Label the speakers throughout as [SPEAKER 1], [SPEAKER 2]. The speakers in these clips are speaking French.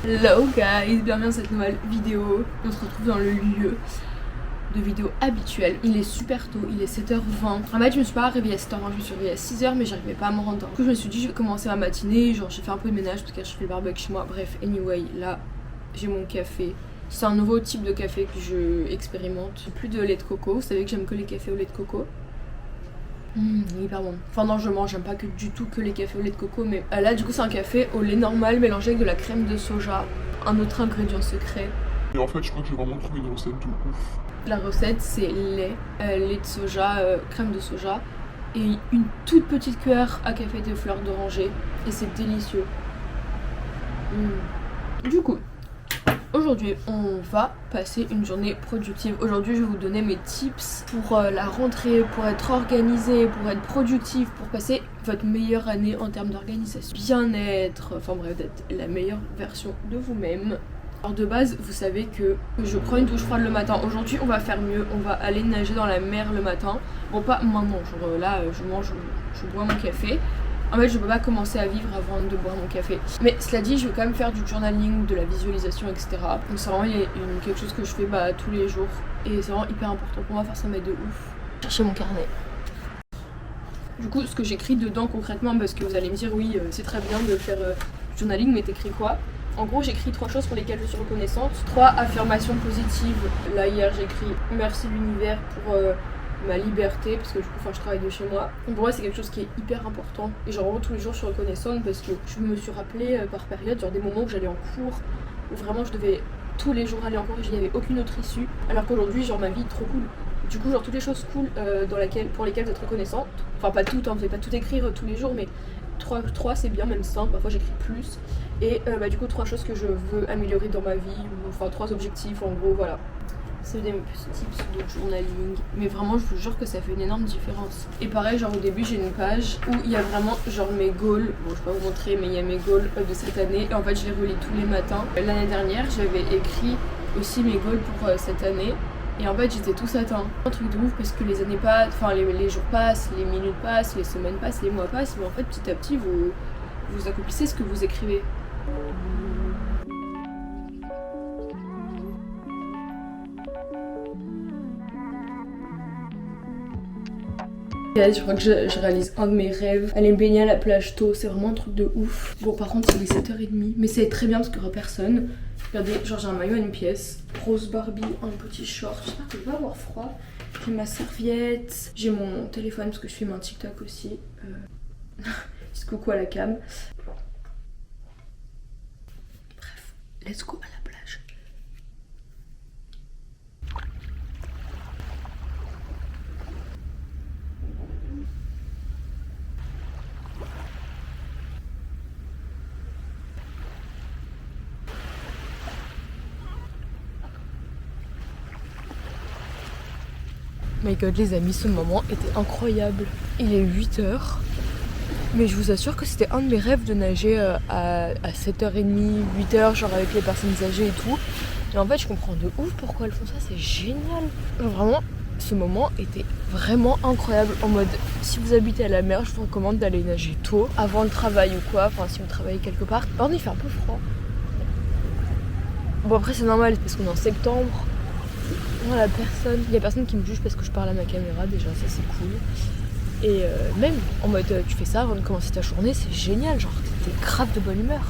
[SPEAKER 1] Hello guys, bienvenue dans cette nouvelle vidéo. On se retrouve dans le lieu de vidéo habituel. Il est super tôt, il est 7h20. En fait je me suis pas réveillée à 7h20, je me suis réveillée à 6h mais j'arrivais pas à me rendre. Du coup je me suis dit je vais commencer ma matinée, genre j'ai fait un peu de ménage parce que je fais le barbecue chez moi. Bref, anyway, là j'ai mon café. C'est un nouveau type de café que je expérimente. Plus de lait de coco, vous savez que j'aime que les cafés au lait de coco. Il est hyper bon. Enfin non, j'aime pas que du tout que les cafés au lait de coco, mais là du coup c'est un café au lait normal mélangé avec de la crème de soja, un autre ingrédient secret.
[SPEAKER 2] Et en fait je crois que j'ai vraiment trouvé une recette de ouf.
[SPEAKER 1] La recette c'est lait de soja, crème de soja et une toute petite cuillère à café de fleurs d'oranger et c'est délicieux. Du coup, aujourd'hui on va passer une journée productive. Aujourd'hui je vais vous donner mes tips pour la rentrée, pour être organisé, pour être productif, pour passer votre meilleure année en termes d'organisation, bien-être, enfin bref, d'être la meilleure version de vous-même. Alors de base vous savez que je prends une douche froide le matin. Aujourd'hui on va faire mieux, on va aller nager dans la mer le matin. Bon pas maintenant, genre là je mange, je bois mon café. En fait je peux pas commencer à vivre avant de boire mon café. Mais cela dit je vais quand même faire du journaling, de la visualisation etc. Donc c'est vraiment quelque chose que je fais tous les jours. Et c'est vraiment hyper important pour moi, faire ça m'aide de ouf. Chercher mon carnet. Du coup ce que j'écris dedans concrètement, parce que vous allez me dire oui c'est très bien de faire du journaling mais t'écris quoi? En gros j'écris 3 choses pour lesquelles je suis reconnaissante. 3 affirmations positives. Là hier j'ai écrit merci l'univers pour ma liberté, parce que du coup je travaille de chez moi. Donc pour moi c'est quelque chose qui est hyper important et genre vraiment tous les jours je suis reconnaissante parce que je me suis rappelé par période genre des moments où j'allais en cours où vraiment je devais tous les jours aller en cours et il n'y avait aucune autre issue, alors qu'aujourd'hui genre ma vie est trop cool. Du coup genre toutes les choses cool pour lesquelles vous êtes reconnaissante, enfin pas toutes, vous ne pouvez pas tout écrire tous les jours mais 3 c'est bien, même 5, parfois j'écris plus. Et du coup 3 choses que je veux améliorer dans ma vie, enfin 3 objectifs en gros, voilà. C'est des petits tips de journaling, mais vraiment je vous jure que ça fait une énorme différence. Et pareil genre au début j'ai une page où il y a vraiment genre mes goals, bon je vais pas vous montrer mais il y a mes goals de cette année et en fait je les relis tous les matins. L'année dernière j'avais écrit aussi mes goals pour cette année et en fait j'étais tous atteints. Un truc de ouf parce que les années passent, enfin les jours passent, les minutes passent, les semaines passent, les mois passent, mais en fait petit à petit vous accomplissez ce que vous écrivez. Je crois que je réalise un de mes rêves, aller me baigner à la plage tôt, c'est vraiment un truc de ouf. Bon par contre il est 7h30, mais c'est très bien parce qu'il n'y aura personne. Regardez, genre j'ai un maillot à une pièce, rose Barbie, un petit short, j'espère que je vais pas avoir froid. J'ai ma serviette, j'ai mon téléphone parce que je filme un TikTok aussi. Petit coucou à la cam. Bref, let's go à la plage. My god les amis, ce moment était incroyable. Il est 8h, mais je vous assure que c'était un de mes rêves de nager à 7h30, 8h, genre avec les personnes âgées et tout. Et en fait je comprends de ouf pourquoi elles font ça, c'est génial. Genre vraiment, ce moment était vraiment incroyable. En mode, si vous habitez à la mer, je vous recommande d'aller nager tôt, avant le travail ou quoi, enfin si vous travaillez quelque part. Par contre il fait un peu froid. Bon après c'est normal parce qu'on est en septembre. Voilà, il y a personne qui me juge parce que je parle à ma caméra, déjà ça c'est cool. Et même en mode tu fais ça avant de commencer ta journée, c'est génial, genre t'es grave de bonne humeur.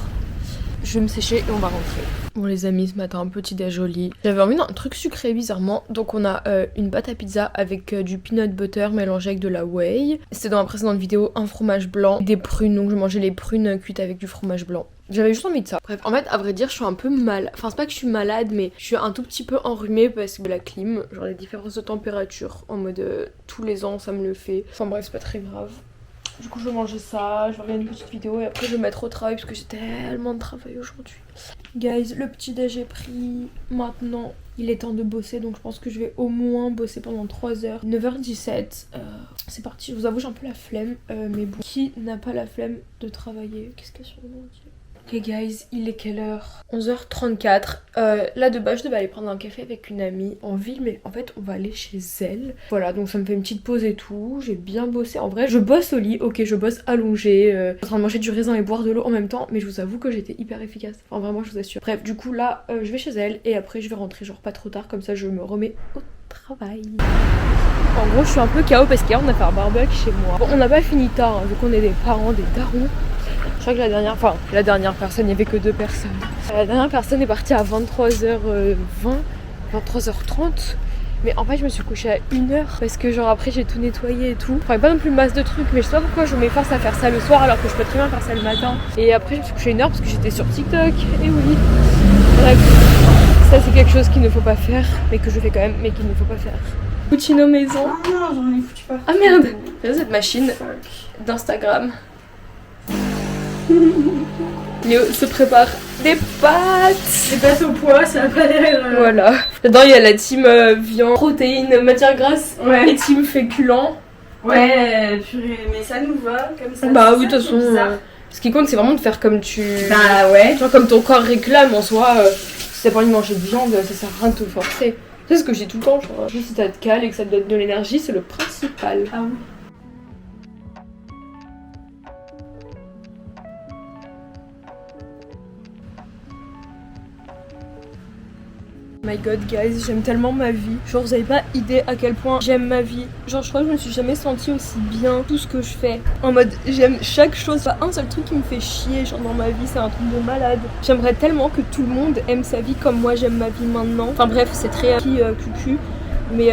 [SPEAKER 1] Je vais me sécher et on va rentrer. Bon les amis, ce matin, petit déj au lit. J'avais envie d'un truc sucré bizarrement, donc on a une pâte à pizza avec du peanut butter mélangé avec de la whey. C'était dans la précédente vidéo, un fromage blanc, des prunes, donc je mangeais les prunes cuites avec du fromage blanc. J'avais juste envie de ça. Bref, en fait, à vrai dire, je suis un peu malade. Enfin, c'est pas que je suis malade, mais je suis un tout petit peu enrhumée parce que la clim, genre les différences de température, en mode tous les ans, ça me le fait. Enfin bref, c'est pas très grave. Du coup, je vais manger ça, je vais regarder une petite vidéo et après je vais me mettre au travail parce que j'ai tellement de travail aujourd'hui. Guys, le petit déj est pris. Maintenant, il est temps de bosser, donc je pense que je vais au moins bosser pendant 3 heures. 9h17, c'est parti. Je vous avoue, j'ai un peu la flemme, mais bon, qui n'a pas la flemme de travailler? Qu'est-ce qu'il y a sur le monde? Ok guys, il est quelle heure? 11h34. Là de base je devais aller prendre un café avec une amie en ville, mais en fait on va aller chez elle. Voilà, donc ça me fait une petite pause et tout. J'ai bien bossé. En vrai je bosse au lit, ok je bosse allongée, en train de manger du raisin et boire de l'eau en même temps, mais je vous avoue que j'étais hyper efficace. Enfin vraiment je vous assure. Bref, du coup là je vais chez elle et après je vais rentrer genre pas trop tard, comme ça je me remets au travail. En gros je suis un peu KO parce qu'hier on a fait un barbecue chez moi. Bon on n'a pas fini tard, hein, vu qu'on est des parents, des darons. Je crois que la dernière personne, il n'y avait que 2 personnes. La dernière personne est partie à 23h20, 23h30. Mais en fait, je me suis couchée à 1h parce que genre après j'ai tout nettoyé et tout. Enfin, pas non plus masse de trucs, mais je sais pas pourquoi je m'efforce à faire ça le soir alors que je peux très bien faire ça le matin. Et après, je me suis couchée à 1h parce que j'étais sur TikTok. Et oui. Bref, ça c'est quelque chose qu'il ne faut pas faire, mais que je fais quand même, mais qu'il ne faut pas faire. Puccino maison.
[SPEAKER 3] Ah non, j'en ai foutu pas.
[SPEAKER 1] Ah merde. Regardez cette machine d'Instagram. Léo se prépare des pâtes.
[SPEAKER 3] Des pâtes au pois, ça a pas l'air.
[SPEAKER 1] Voilà. Dedans il y a la team viande, protéines, matière grasse
[SPEAKER 3] Ouais.
[SPEAKER 1] et team féculent.
[SPEAKER 3] Ouais, purée, mais ça nous va comme ça.
[SPEAKER 1] Bah
[SPEAKER 3] c'est
[SPEAKER 1] oui, de
[SPEAKER 3] ça
[SPEAKER 1] toute
[SPEAKER 3] qui est
[SPEAKER 1] façon,
[SPEAKER 3] bizarre.
[SPEAKER 1] ce qui compte c'est vraiment de faire comme tu.
[SPEAKER 3] Bah ouais.
[SPEAKER 1] Genre comme ton corps réclame en soi. Si t'as pas envie de manger de viande, ça sert à rien de te forcer. C'est ce que je dis tout le temps, genre. Juste si t'as de cale et que ça te donne de l'énergie, c'est le principal.
[SPEAKER 3] Ah oui.
[SPEAKER 1] My god guys, j'aime tellement ma vie. Genre vous avez pas idée à quel point j'aime ma vie. Genre je crois que je me suis jamais sentie aussi bien tout ce que je fais. En mode j'aime chaque chose. Pas un seul truc qui me fait chier genre dans ma vie, c'est un truc de malade. J'aimerais tellement que tout le monde aime sa vie comme moi j'aime ma vie maintenant. Enfin bref, c'est très cucu. Mais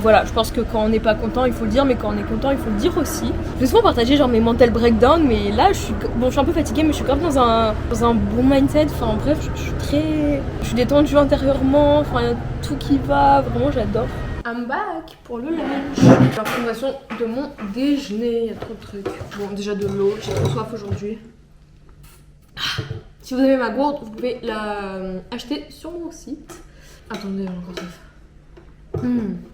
[SPEAKER 1] voilà, je pense que quand on n'est pas content, il faut le dire, mais quand on est content, il faut le dire aussi. Je vais souvent partager genre mes mental breakdowns, mais là je suis un peu fatiguée, mais je suis quand même dans un bon mindset. Enfin bref, je suis détendue intérieurement, enfin y a tout qui va, vraiment j'adore. I'm back pour le lunch. La préparation de mon déjeuner, il y a trop de trucs. Bon, déjà de l'eau, j'ai trop soif aujourd'hui. Si vous avez ma gourde, vous pouvez la acheter sur mon site. Attendez, encore ça.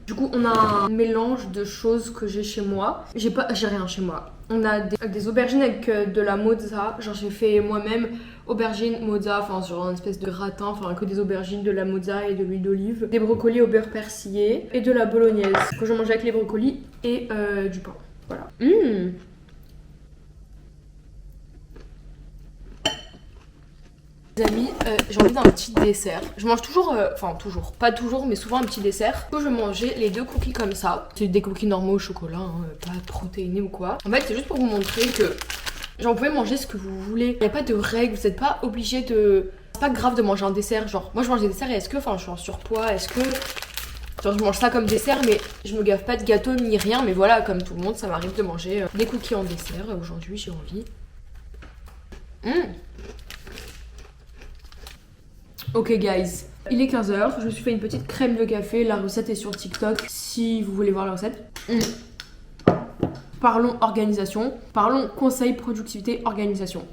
[SPEAKER 1] Du coup, on a un mélange de choses que j'ai chez moi. J'ai rien chez moi. On a des aubergines avec de la mozza. Genre, j'ai fait moi-même aubergines, mozza, enfin, sur une espèce de gratin. Enfin, que des aubergines, de la mozza et de l'huile d'olive. Des brocolis au beurre persillé et de la bolognaise que je mange avec les brocolis et du pain. Voilà. Les amis, j'ai envie d'un petit dessert. Je mange toujours, pas toujours, mais souvent un petit dessert. Du coup, je vais manger les 2 cookies comme ça. C'est des cookies normaux au chocolat, hein, pas protéinés ou quoi. En fait, c'est juste pour vous montrer que genre, vous pouvez manger ce que vous voulez. Il n'y a pas de règles, vous n'êtes pas obligé de. C'est pas grave de manger un dessert. Genre, moi je mange des desserts et est-ce que, je suis en surpoids, est-ce que. Genre, je mange ça comme dessert, mais je me gaffe pas de gâteau ni rien. Mais voilà, comme tout le monde, ça m'arrive de manger des cookies en dessert. Aujourd'hui, j'ai envie. Ok guys, il est 15h, je me suis fait une petite crème de café, la recette est sur TikTok si vous voulez voir la recette. Parlons organisation, parlons conseil, productivité, organisation.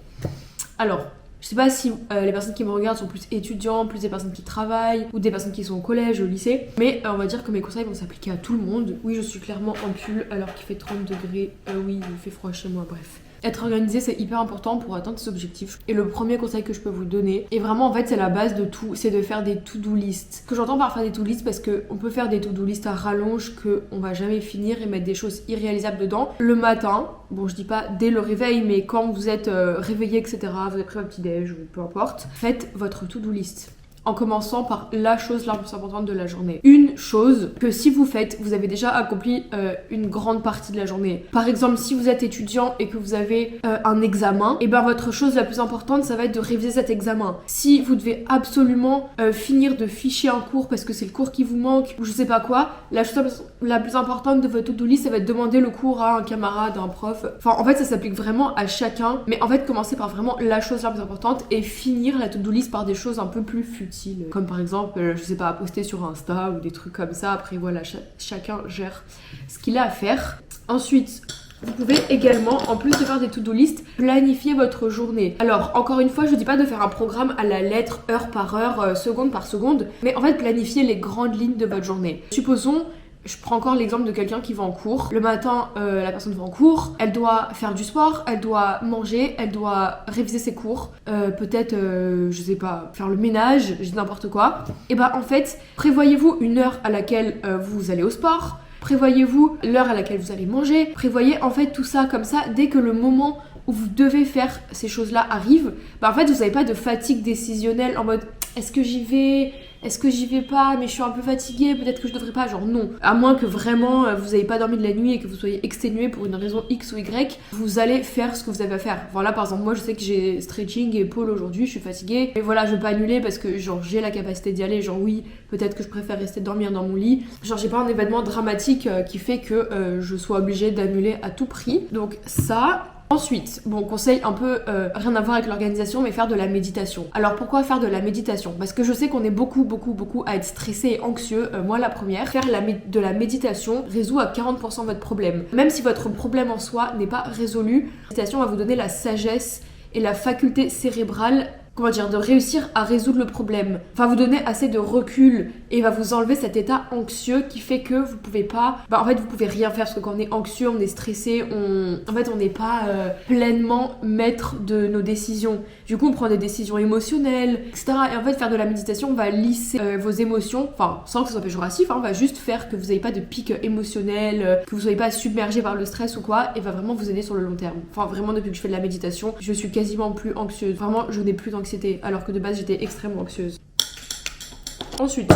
[SPEAKER 1] Alors, je sais pas si les personnes qui me regardent sont plus étudiants, plus des personnes qui travaillent ou des personnes qui sont au collège, au lycée, mais on va dire que mes conseils vont s'appliquer à tout le monde. Oui, je suis clairement en pull alors qu'il fait 30 degrés, oui, il fait froid chez moi, bref. Être organisé, c'est hyper important pour atteindre ses objectifs. Et le premier conseil que je peux vous donner, et vraiment en fait c'est la base de tout, c'est de faire des to-do list. Ce que j'entends par faire des to-do list, parce qu'on peut faire des to-do list à rallonge qu'on va jamais finir et mettre des choses irréalisables dedans. Le matin, bon je dis pas dès le réveil, mais quand vous êtes réveillé, etc., vous avez pris un petit déj ou peu importe, faites votre to-do list. En commençant par la chose la plus importante de la journée. Une chose que si vous faites, vous avez déjà accompli une grande partie de la journée. Par exemple, si vous êtes étudiant et que vous avez un examen, et ben votre chose la plus importante, ça va être de réviser cet examen. Si vous devez absolument finir de ficher un cours parce que c'est le cours qui vous manque ou je sais pas quoi, la chose la plus importante de votre to-do list, ça va être de demander le cours à un camarade, à un prof. Enfin, en fait, ça s'applique vraiment à chacun. Mais en fait, commencez par vraiment la chose la plus importante et finir la to-do list par des choses un peu plus futiles. Comme par exemple, je sais pas, poster sur Insta ou des trucs comme ça. Après voilà, chacun gère ce qu'il a à faire. Ensuite, vous pouvez également, en plus de faire des to-do list, planifier votre journée. Alors, encore une fois, je dis pas de faire un programme à la lettre, heure par heure, seconde par seconde, mais en fait planifier les grandes lignes de votre journée. Supposons Je prends encore l'exemple de quelqu'un qui va en cours. Le matin, la personne va en cours, elle doit faire du sport, elle doit manger, elle doit réviser ses cours, peut-être, je sais pas, faire le ménage, je dis n'importe quoi. Et bah en fait, prévoyez-vous une heure à laquelle vous allez au sport, prévoyez-vous l'heure à laquelle vous allez manger, prévoyez en fait tout ça comme ça, dès que le moment où vous devez faire ces choses-là arrive, bah en fait vous n'avez pas de fatigue décisionnelle en mode est-ce que j'y vais pas, mais je suis un peu fatiguée, peut-être que je devrais pas, genre non. À moins que vraiment vous n'ayez pas dormi de la nuit et que vous soyez exténué pour une raison X ou Y, vous allez faire ce que vous avez à faire. Voilà, par exemple, moi je sais que j'ai stretching et pole aujourd'hui, je suis fatiguée, et voilà, je veux pas annuler parce que genre j'ai la capacité d'y aller, genre oui, peut-être que je préfère rester dormir dans mon lit. Genre j'ai pas un événement dramatique qui fait que je sois obligée d'annuler à tout prix. Donc ça... Ensuite, bon, conseil un peu rien à voir avec l'organisation, mais faire de la méditation. Alors pourquoi faire de la méditation? Parce que je sais qu'on est beaucoup à être stressé et anxieux, moi la première. Faire de la méditation résout à 40% votre problème. Même si votre problème en soi n'est pas résolu, la méditation va vous donner la sagesse et la faculté cérébrale de réussir à résoudre le problème. Enfin, vous donner assez de recul et va vous enlever cet état anxieux qui fait que vous pouvez pas... en fait, vous pouvez rien faire parce que quand on est anxieux, on est stressé, on n'est pas pleinement maître de nos décisions. Du coup, on prend des décisions émotionnelles, etc. Et en fait, faire de la méditation va lisser vos émotions, enfin, sans que ce soit péjoratif, va juste faire que vous n'ayez pas de pic émotionnel, que vous soyez pas submergé par le stress ou quoi, et va vraiment vous aider sur le long terme. Enfin, vraiment, depuis que je fais de la méditation, je suis quasiment plus anxieuse. Vraiment, je n'ai plus d'anxiété, alors que de base j'étais extrêmement anxieuse. Ensuite,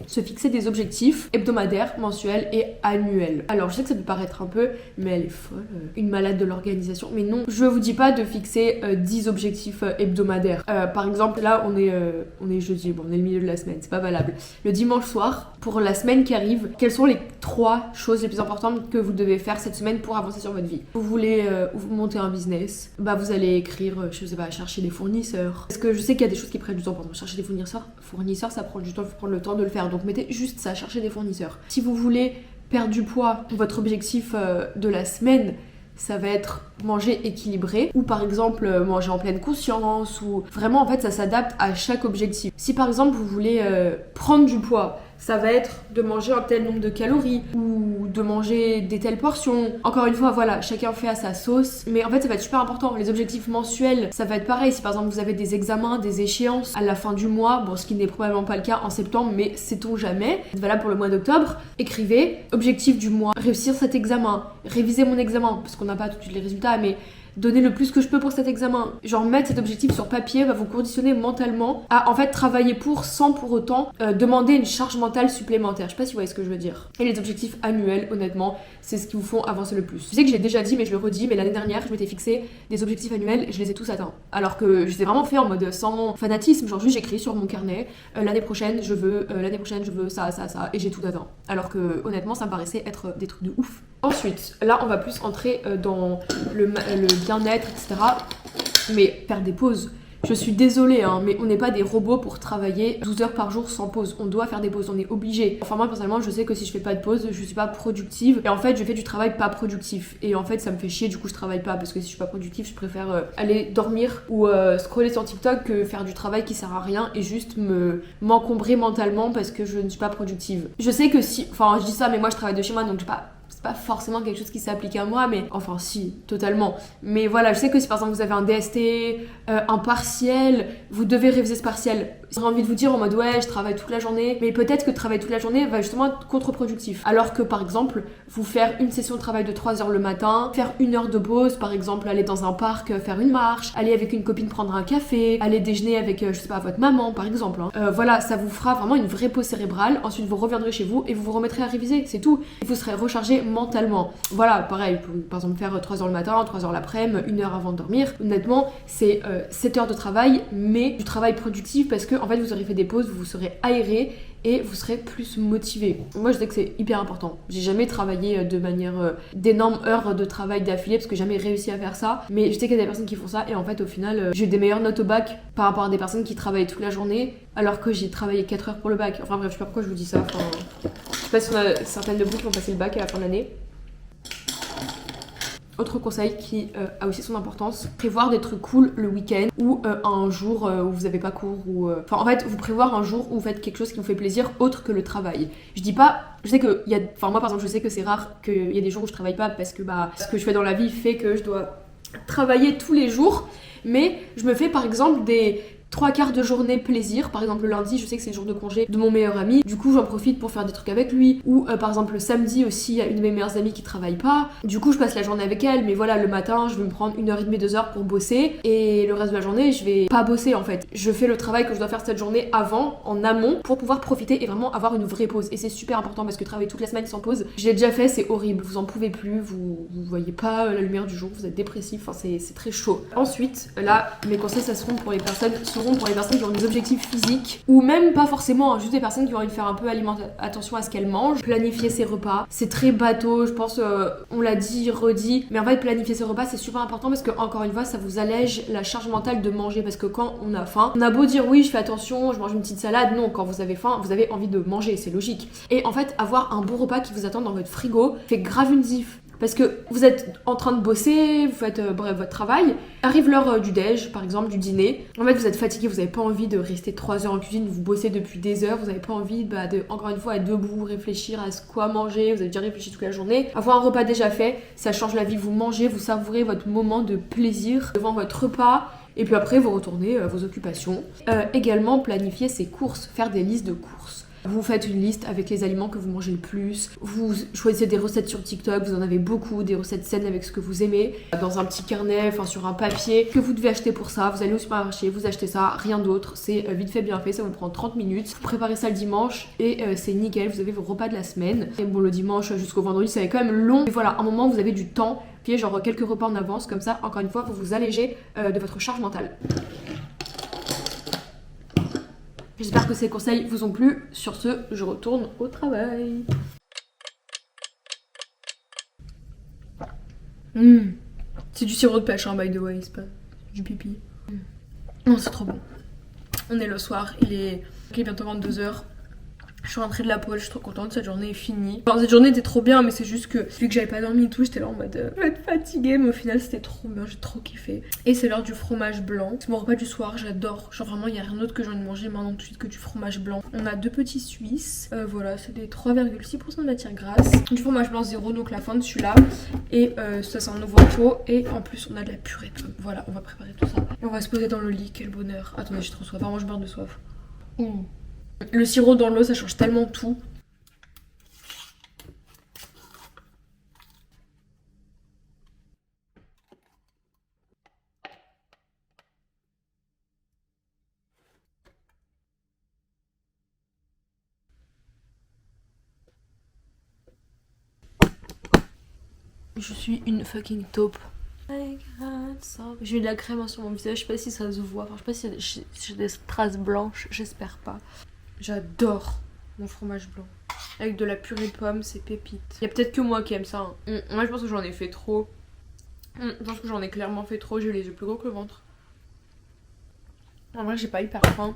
[SPEAKER 1] se fixer des objectifs hebdomadaires, mensuels et annuels. Alors je sais que ça peut paraître un peu, mais elle est folle, une malade de l'organisation, mais non, je vous dis pas de fixer 10 objectifs hebdomadaires. Par exemple, là on est jeudi, bon on est le milieu de la semaine, c'est pas valable. Le dimanche soir, pour la semaine qui arrive, quelles sont les 3 choses les plus importantes que vous devez faire cette semaine pour avancer sur votre vie? Vous voulez monter un business, bah vous allez écrire, je sais pas, chercher des fournisseurs. Parce que je sais qu'il y a des choses qui prennent du temps, pardon, chercher des fournisseurs ça prend du temps, il faut prendre le temps de le faire. Donc mettez juste ça, chercher des fournisseurs. Si vous voulez perdre du poids, votre objectif de la semaine, ça va être manger équilibré ou par exemple manger en pleine conscience, ou vraiment en fait ça s'adapte à chaque objectif. Si par exemple vous voulez prendre du poids, ça va être de manger un tel nombre de calories ou de manger des telles portions. Encore une fois, voilà, chacun fait à sa sauce. Mais en fait, ça va être super important. Les objectifs mensuels, ça va être pareil. Si par exemple vous avez des examens, des échéances à la fin du mois, bon, ce qui n'est probablement pas le cas en septembre, mais sait-on jamais. C'est valable pour le mois d'octobre. Écrivez, objectif du mois, réussir cet examen, réviser mon examen, parce qu'on n'a pas tout de suite les résultats, mais donner le plus que je peux pour cet examen. Genre mettre cet objectif sur papier va vous conditionner mentalement à en fait travailler pour sans pour autant demander une charge mentale supplémentaire. Je sais pas si vous voyez ce que je veux dire. Et les objectifs annuels, honnêtement, c'est ce qui vous font avancer le plus. Je sais que je l'ai déjà dit mais je le redis, mais l'année dernière je m'étais fixé des objectifs annuels et je les ai tous atteints. Alors que je les ai vraiment fait en mode sans fanatisme, genre juste j'écris sur mon carnet l'année prochaine je veux ça et j'ai tout atteint. Alors que honnêtement ça me paraissait être des trucs de ouf. Ensuite, là on va plus entrer dans le bien-être, etc. Mais faire des pauses. Je suis désolée, mais on n'est pas des robots pour travailler 12 heures par jour sans pause. On doit faire des pauses, on est obligé. Enfin moi personnellement, je sais que si je fais pas de pause, je suis pas productive. Et en fait, je fais du travail pas productif. Et en fait, ça me fait chier, du coup je travaille pas. Parce que si je suis pas productive, je préfère aller dormir ou scroller sur TikTok que faire du travail qui sert à rien et juste m'encombrer mentalement parce que je ne suis pas productive. Je sais que si... Enfin, je dis ça, mais moi je travaille de chez moi, donc c'est pas forcément quelque chose qui s'applique à moi, mais enfin si, totalement. Mais voilà, je sais que si par exemple vous avez un DST, un partiel, vous devez réviser ce partiel. J'ai envie de vous dire en mode ouais, je travaille toute la journée, mais peut-être que travailler toute la journée va justement être contre-productif. Alors que par exemple, vous faire une session de travail de 3 heures le matin, faire 1 heure de pause, par exemple aller dans un parc faire une marche, aller avec une copine prendre un café, aller déjeuner avec, je sais pas, votre maman par exemple. Voilà, ça vous fera vraiment une vraie pause cérébrale. Ensuite, vous reviendrez chez vous et vous vous remettrez à réviser, c'est tout. Et vous serez rechargé mentalement. Voilà, pareil, par exemple faire 3 heures le matin, 3 heures l'après-midi, 1 heure avant de dormir. Honnêtement, c'est 7 heures de travail, mais du travail productif parce que en fait vous aurez fait des pauses, vous serez aéré et vous serez plus motivé. Moi je sais que c'est hyper important. J'ai jamais travaillé de manière d'énormes heures de travail d'affilée parce que j'ai jamais réussi à faire ça, mais je sais qu'il y a des personnes qui font ça et en fait au final j'ai eu des meilleures notes au bac par rapport à des personnes qui travaillaient toute la journée alors que j'ai travaillé 4 heures pour le bac. Enfin bref, je sais pas pourquoi je vous dis ça. Je sais pas si on a certaines de vous qui ont passé le bac à la fin de l'année. Autre conseil qui a aussi son importance, prévoir des trucs cool le week-end ou un jour où vous n'avez pas cours ou... Enfin en fait, vous prévoir un jour où vous faites quelque chose qui vous fait plaisir autre que le travail. Je dis pas... Je sais que enfin moi par exemple je sais que c'est rare qu'il y ait des jours où je travaille pas parce que ce que je fais dans la vie fait que je dois travailler tous les jours, mais je me fais par exemple des 3/4 de journée plaisir. Par exemple le lundi je sais que c'est le jour de congé de mon meilleur ami, du coup j'en profite pour faire des trucs avec lui, ou par exemple le samedi aussi il y a une de mes meilleures amies qui travaille pas, du coup je passe la journée avec elle, mais voilà le matin je vais me prendre 1h30 2h pour bosser et le reste de la journée je vais pas bosser en fait. Je fais le travail que je dois faire cette journée avant, en amont, pour pouvoir profiter et vraiment avoir une vraie pause, et c'est super important parce que travailler toute la semaine sans pause, j'ai déjà fait, c'est horrible, vous en pouvez plus, vous voyez pas la lumière du jour, vous êtes dépressif, enfin c'est très chaud. Ensuite là mes conseils ça seront pour les personnes qui ont des objectifs physiques, ou même pas forcément, hein, juste des personnes qui ont envie de faire un peu attention à ce qu'elles mangent. Planifier ses repas, c'est très bateau, je pense, on l'a dit, redit, mais en fait planifier ses repas c'est super important parce que encore une fois ça vous allège la charge mentale de manger, parce que quand on a faim, on a beau dire oui je fais attention, je mange une petite salade, non, quand vous avez faim, vous avez envie de manger, c'est logique. Et en fait avoir un bon repas qui vous attend dans votre frigo fait grave une diff. Parce que vous êtes en train de bosser, vous faites bref votre travail, arrive l'heure du déj, par exemple du dîner, en fait vous êtes fatigué, vous n'avez pas envie de rester 3 heures en cuisine, vous bossez depuis des heures, vous n'avez pas envie de, encore une fois, être debout, réfléchir à ce quoi manger, vous avez déjà réfléchi toute la journée. Avoir un repas déjà fait, ça change la vie, vous mangez, vous savourez votre moment de plaisir devant votre repas, et puis après vous retournez vos occupations. Également planifier ses courses, faire des listes de courses. Vous faites une liste avec les aliments que vous mangez le plus, vous choisissez des recettes sur TikTok, vous en avez beaucoup, des recettes saines avec ce que vous aimez, dans un petit carnet, enfin sur un papier, que vous devez acheter pour ça, vous allez au supermarché, vous achetez ça, rien d'autre, c'est vite fait bien fait, ça vous prend 30 minutes, vous préparez ça le dimanche et c'est nickel, vous avez vos repas de la semaine. Et bon le dimanche jusqu'au vendredi ça va être quand même long, mais voilà, un moment vous avez du temps, puis genre quelques repas en avance, comme ça encore une fois vous vous allégez de votre charge mentale. J'espère que ces conseils vous ont plu. Sur ce, je retourne au travail. C'est du sirop de pêche, hein, by the way, c'est pas du pipi. Non, c'est trop bon. On est le soir, il est bientôt 22h. Je suis rentrée de la pause, je suis trop contente, cette journée est finie. Enfin, cette journée était trop bien, mais c'est juste que vu que j'avais pas dormi et tout, j'étais là en mode je vais être fatiguée, mais au final c'était trop bien, j'ai trop kiffé. Et c'est l'heure du fromage blanc. C'est mon repas du soir, j'adore. Genre vraiment, il y a rien d'autre que j'ai envie de manger maintenant tout de suite que du fromage blanc. On a 2 petits Suisses, voilà, c'est des 3,6% de matière grasse. Du fromage blanc 0, donc la fin de celui-là. Et ça c'est un nouveau pot. Et en plus, on a de la purée de pommes. Voilà, on va préparer tout ça. Et on va se poser dans le lit, quel bonheur. Attendez, j'ai trop soif, vraiment je meurs de soif. Le sirop dans l'eau, ça change tellement tout. Je suis une fucking taupe. J'ai eu de la crème sur mon visage, je sais pas si ça se voit. Enfin, je sais pas si j'ai des traces blanches, j'espère pas. J'adore mon fromage blanc. Avec de la purée de pommes, c'est pépite. Il y a peut-être que moi qui aime ça. Hein. Moi je pense que j'en ai fait trop. Je pense que j'en ai clairement fait trop, j'ai les yeux plus gros que le ventre. En vrai j'ai pas hyper faim.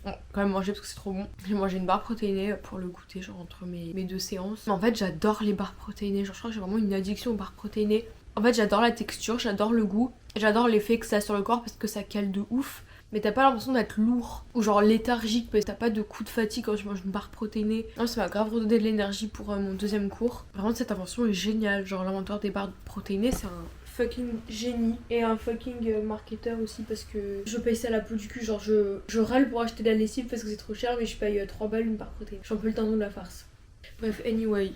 [SPEAKER 1] Bon, quand même manger parce que c'est trop bon. J'ai mangé une barre protéinée pour le goûter, genre entre mes 2 séances. Mais en fait j'adore les barres protéinées, genre je crois que j'ai vraiment une addiction aux barres protéinées. En fait j'adore la texture, j'adore le goût, j'adore l'effet que ça a sur le corps parce que ça cale de ouf. Mais t'as pas l'impression d'être lourd ou genre léthargique parce que t'as pas de coup de fatigue quand tu manges une barre protéinée. Non, ça m'a grave redonné de l'énergie pour mon 2e cours. Vraiment cette invention est géniale, genre l'inventeur des barres protéinées c'est un fucking génie et un fucking marketeur aussi parce que je paye ça à la peau du cul, genre je râle pour acheter de la lessive parce que c'est trop cher mais je paye 3 balles une barre protéinée. Je suis un peu le tendon de la farce. Bref, anyway,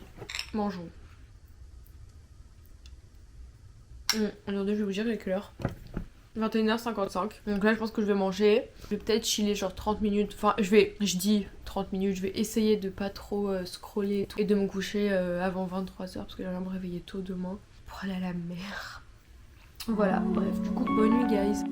[SPEAKER 1] mangeons. Aujourd'hui je vais vous dire à quelle heure. 21h55. Donc là je pense que je vais manger. Je vais peut-être chiller genre 30 minutes. Enfin je dis 30 minutes. Je vais essayer de pas trop scroller et tout. Et de me coucher avant 23h parce que j'ai me réveiller tôt demain pour aller à la mer. Voilà, bref, du coup bonne nuit guys.